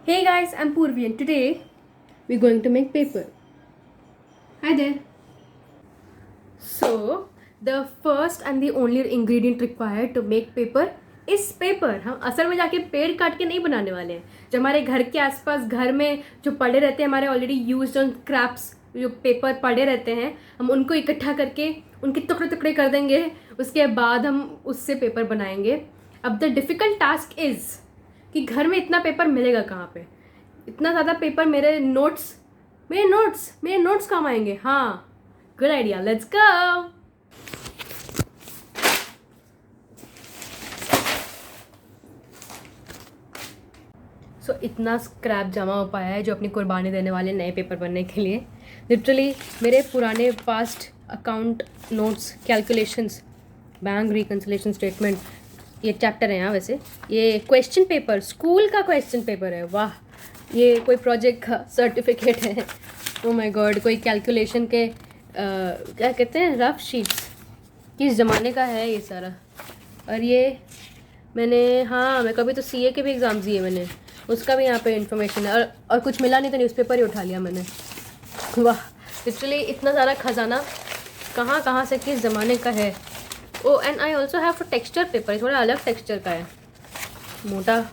Hey guys, I'm Purvi and today we're going to make paper. Hi there. So, the first and the only ingredient required to make paper is paper. हम असल में जाके पेड़ काट के नहीं बनाने वाले हैं. जो हमारे घर के आसपास घर में जो पड़े रहते हैं हमारे ऑलरेडी यूज्ड ऑन स्क्रैप्स जो पेपर पड़े रहते हैं हम उनको इकट्ठा करके उनके टुकड़े टुकड़े कर देंगे. उसके बाद हम उससे पेपर बनाएंगे. अब द डिफ़िकल्ट टास्क इज़ कि घर में इतना पेपर मिलेगा कहाँ पे. इतना ज़्यादा पेपर मेरे नोट्स काम आएंगे. हाँ, गुड आइडिया, लेट्स गो. सो इतना स्क्रैप जमा हो पाया है जो अपनी कुर्बानी देने वाले नए पेपर बनने के लिए. लिटरली मेरे पुराने past account notes, calculations, bank reconciliation statement, ये चैप्टर है यहाँ. वैसे ये क्वेश्चन पेपर, स्कूल का क्वेश्चन पेपर है. वाह, ये कोई प्रोजेक्ट का सर्टिफिकेट है. ओ माय गॉड, कोई कैलकुलेशन के क्या कहते हैं, रफ शीट्स. किस ज़माने का है ये सारा. और ये मैं कभी तो सीए के भी एग्ज़ाम दिए मैंने, उसका भी यहाँ पे इन्फॉर्मेशन है. और कुछ मिला नहीं तो न्यूज़पेपर ही उठा लिया मैंने. वाह, लिटरली इतना सारा खजाना कहाँ से किस ज़माने का है. Oh and I also have texture paper, थोड़ा अलग टेक्सचर का है, मोटा.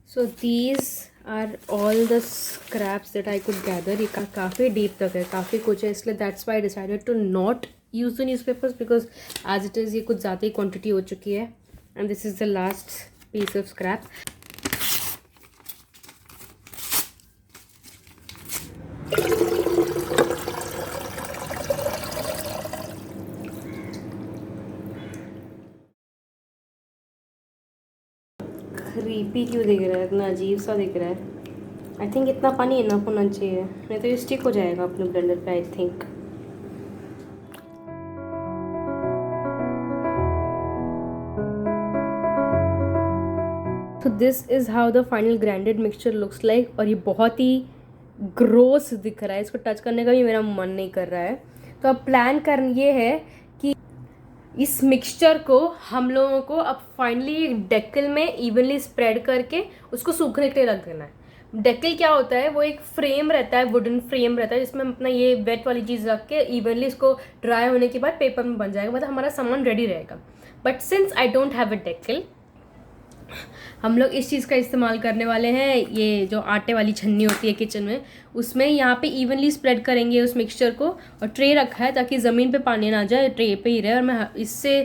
So these are all the scraps that I could gather. ये काफ़ी डीप तक है, काफ़ी कुछ है, इसलिए that's why I decided to not use the newspapers because as it is ये कुछ ज़्यादा ही quantity हो चुकी है. And this is the last piece of scrap. Creepy क्यों दिख रहा है, इतना अजीब सा दिख रहा है. आई थिंक इतना पानी इनफ होना चाहिए, नहीं तो ये स्टिक हो जाएगा अपने ब्लेंडर पे. आई थिंक तो this is how the final grinded mixture looks like. और ये बहुत ही ग्रोस दिख रहा है, इसको टच करने का भी मेरा मन नहीं कर रहा है. तो अब प्लान कर ये है कि इस मिक्सचर को हम लोगों को अब फाइनली डेकल में इवनली स्प्रेड करके उसको सूखने के लिए रख देना है. डेकल क्या होता है, वो एक फ्रेम रहता है, वुडन फ्रेम रहता है जिसमें हम अपना ये वेट वाली चीज़ रख के इवनली इसको ड्राई होने के बाद पेपर में बन जाएगा, मतलब हमारा सामान रेडी रहेगा. But since I don't have a decal, हम लोग इस चीज़ का इस्तेमाल करने वाले हैं. ये जो आटे वाली छन्नी होती है किचन में, उसमें यहाँ पे इवनली स्प्रेड करेंगे उस मिक्सचर को. और ट्रे रखा है ताकि ज़मीन पे पानी ना जाए, ट्रे पे ही रहे. और मैं इससे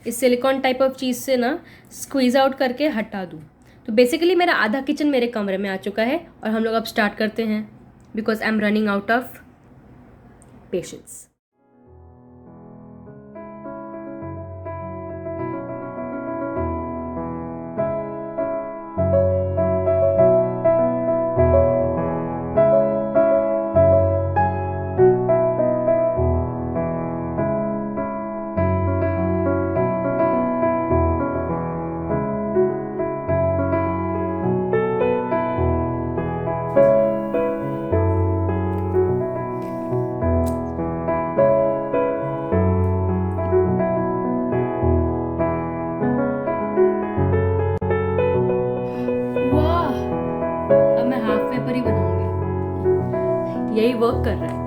इस सिलिकॉन टाइप ऑफ चीज़ से ना स्क्वीज़ आउट करके हटा दूँ. तो बेसिकली मेरा आधा किचन मेरे कमरे में आ चुका है और हम लोग अब स्टार्ट करते हैं because I am running out of patience. यही वर्क कर रहा है.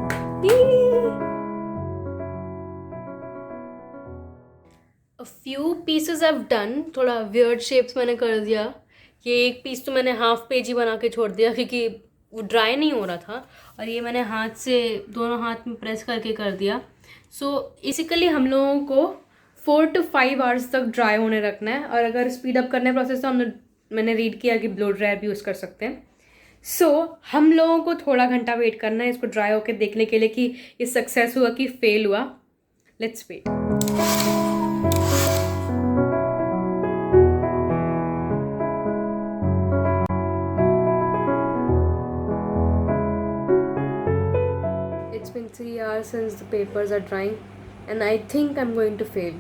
A few pieces I have done. थोड़ा वियर्ड शेप्स मैंने कर दिया. ये एक पीस तो मैंने हाफ पेज ही बना के छोड़ दिया क्योंकि वो ड्राई नहीं हो रहा था. और ये मैंने हाथ से दोनों हाथ में प्रेस करके कर दिया. सो बेसिकली हम लोगों को 4 to 5 आवर्स तक ड्राई होने रखना है. और अगर स्पीड अप करने प्रोसेस तो मैंने रीड किया कि ब्लो ड्रायर भी यूज़ कर सकते हैं. सो हम लोगों को थोड़ा घंटा वेट करना है इसको ड्राई होकर देखने के लिए कि ये सक्सेस हुआ कि फेल हुआ. Let's wait. It's been 3 hours since the papers are drying and I think I'm going to fail.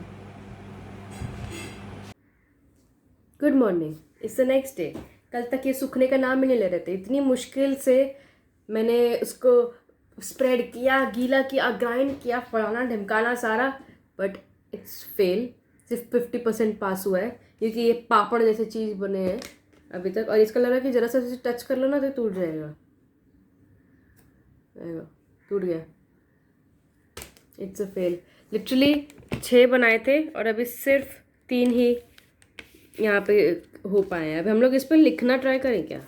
Good morning. It's the next day. कल तक ये सूखने का नाम ही नहीं ले रहे थे। इतनी मुश्किल से मैंने उसको स्प्रेड किया, गीला किया, ग्राइंड किया, फलाना ढमकाना सारा, बट इट्स फेल। सिर्फ 50% पास हुआ है क्योंकि ये पापड़ जैसे चीज़ बने हैं अभी तक। और इसका लग रहा है कि ज़रा सा टच कर लो ना तो टूट जाएगा। टूट गया। It's a fail. लिटरली 6 बनाए थे और अभी सिर्फ 3 ही यहाँ पे हो पाए हैं। अभी हम लोग इस पर लिखना ट्राई करें क्या?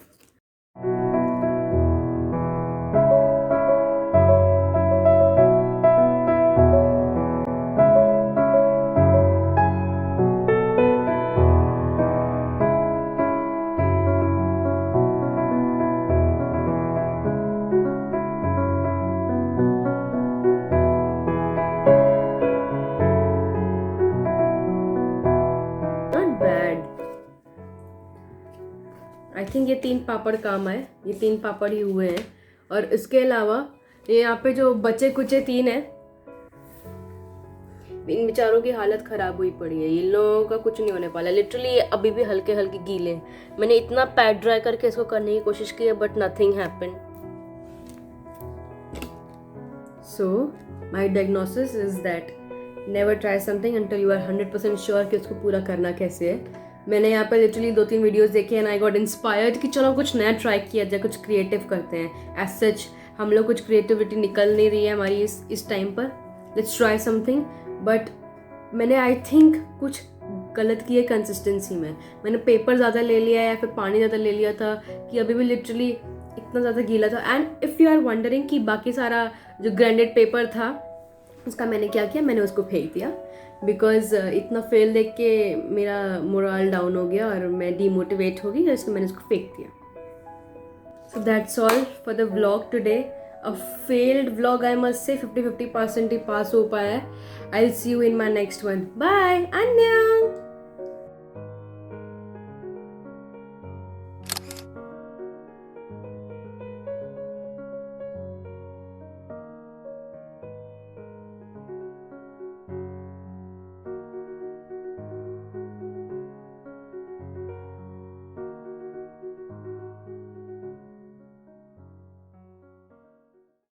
आई थिंक ये 3 पापड़ काम आए। ये 3 पापड़ ही हुए हैं। और इसके अलावा ये यहाँ पे जो बचे कुचे 3 हैं, इन बेचारों की हालत ख़राब हुई पड़ी है। इन लोगों का कुछ नहीं होने वाला। लिटरली ये अभी भी हल्के हल्के गीले हैं। मैंने इतना पैड ड्राई करके इसको करने की कोशिश की है but nothing happen. So my diagnosis is that never try something until you are 100% sure कि उसको पूरा करना कैसे है। मैंने यहाँ पर लिटरली 2-3 वीडियोस देखे एंड आई गॉट इंस्पायर्ड कि चलो कुछ नया ट्राई किया जाए, कुछ क्रिएटिव करते हैं। एज सच हम लोग कुछ क्रिएटिविटी निकल नहीं रही है हमारी इस टाइम पर। Let's try something. बट मैंने आई थिंक कुछ गलत किया कंसिस्टेंसी में। मैंने पेपर ज़्यादा ले लिया या फिर पानी ज़्यादा ले लिया था कि अभी भी लिटरली इतना ज़्यादा गीला था। And if you are wondering कि बाकी सारा जो ग्राइंडेड पेपर था उसका मैंने क्या किया, मैंने उसको फेंक दिया बिकॉज इतना फेल देख के मेरा मोरल डाउन हो गया और मैं डीमोटिवेट हो गई, इसलिए मैंने उसको फेंक दिया। So that's all for the vlog today. A failed vlog I must say 50% ही पास हो पाया है। I will see you in my next one. Bye, अन्यंग।